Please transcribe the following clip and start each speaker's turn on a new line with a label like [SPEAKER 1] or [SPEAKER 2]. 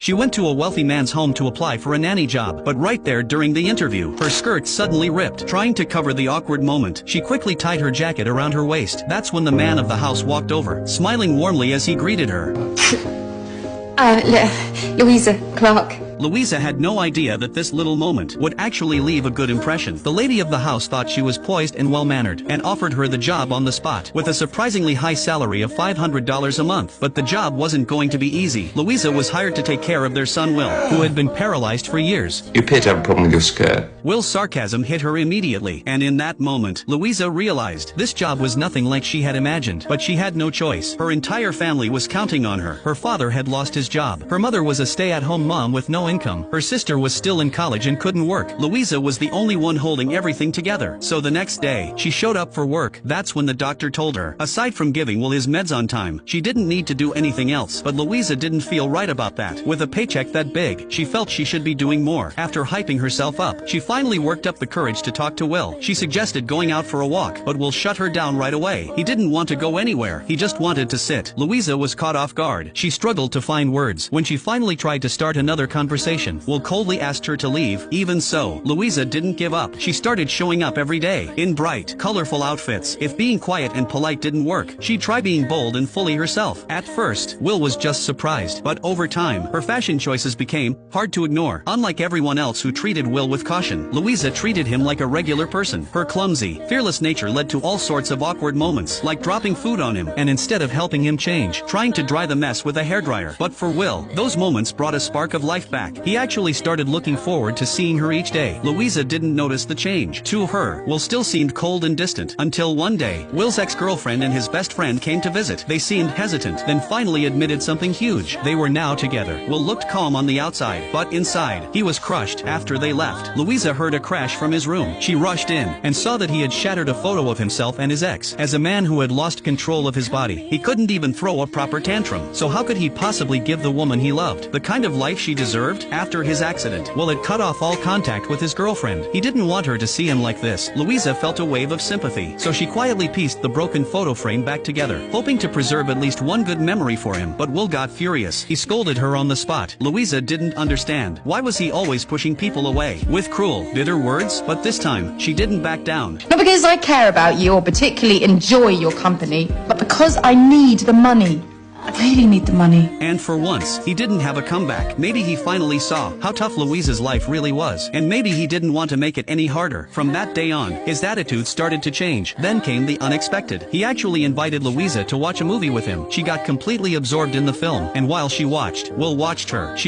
[SPEAKER 1] She went to a wealthy man's home to apply for a nanny job, but right there during the interview, her skirt suddenly ripped. Trying to cover the awkward moment, she quickly tied her jacket around her waist. That's when the man of the house walked over, smiling warmly as he greeted her.
[SPEAKER 2] Louisa Clark.
[SPEAKER 1] Louisa had no idea that this little moment would actually leave a good impression. The lady of the house thought she was poised and well-mannered, and offered her the job on the spot, with a surprisingly high salary of $500 a month. But the job wasn't going to be easy. Louisa was hired to take care of their son Will, who had been paralyzed for years.
[SPEAKER 3] You appear to have a problem with your skirt.
[SPEAKER 1] Will's sarcasm hit her immediately, and in that moment, Louisa realized this job was nothing like she had imagined. But she had no choice. Her entire family was counting on her. Her father had lost his job. Her mother was a stay-at-home mom with no income. Her sister was still in college and couldn't work. Louisa was the only one holding everything together. So the next day, she showed up for work. That's when the doctor told her, aside from giving Will his meds on time, she didn't need to do anything else. But Louisa didn't feel right about that. With a paycheck that big, she felt she should be doing more. After hyping herself up, she finally worked up the courage to talk to Will. She suggested going out for a walk, but Will shut her down right away. He didn't want to go anywhere. He just wanted to sit. Louisa was caught off guard. She struggled to find words. When she finally tried to start another conversation, Will coldly asked her to leave. Even so, Louisa didn't give up. She started showing up every day, in bright, colorful outfits. If being quiet and polite didn't work, she'd try being bold and fully herself. At first, Will was just surprised, but over time, her fashion choices became hard to ignore. Unlike everyone else who treated Will with caution, Louisa treated him like a regular person. Her clumsy, fearless nature led to all sorts of awkward moments, like dropping food on him, and instead of helping him change, trying to dry the mess with a hairdryer. But for Will, those moments brought a spark of life back. He actually started looking forward to seeing her each day. Louisa didn't notice the change. To her, Will still seemed cold and distant, until one day, Will's ex-girlfriend and his best friend came to visit. They seemed hesitant, then finally admitted something huge. They were now together. Will looked calm on the outside, but inside, he was crushed. After they left, Louisa heard a crash from his room. She rushed in, and saw that he had shattered a photo of himself and his ex. As a man who had lost control of his body, he couldn't even throw a proper tantrum. So how could he possibly give the woman he loved the kind of life she deserved? After his accident, Will had cut off all contact with his girlfriend. He didn't want her to see him like this. Louisa felt a wave of sympathy, so she quietly pieced the broken photo frame back together, hoping to preserve at least one good memory for him. But Will got furious. He scolded her on the spot. Louisa didn't understand. Why was he always pushing people away? With cruel, bitter words? But this time, she didn't back down.
[SPEAKER 2] Not because I care about you or particularly enjoy your company, but because I need the money. I really need the money.
[SPEAKER 1] And for once, he didn't have a comeback. Maybe he finally saw how tough Louisa's life really was, and maybe he didn't want to make it any harder. From that day on, his attitude started to change. Then came the unexpected. He actually invited Louisa to watch a movie with him. She got completely absorbed in the film, and while she watched, Will watched her. She was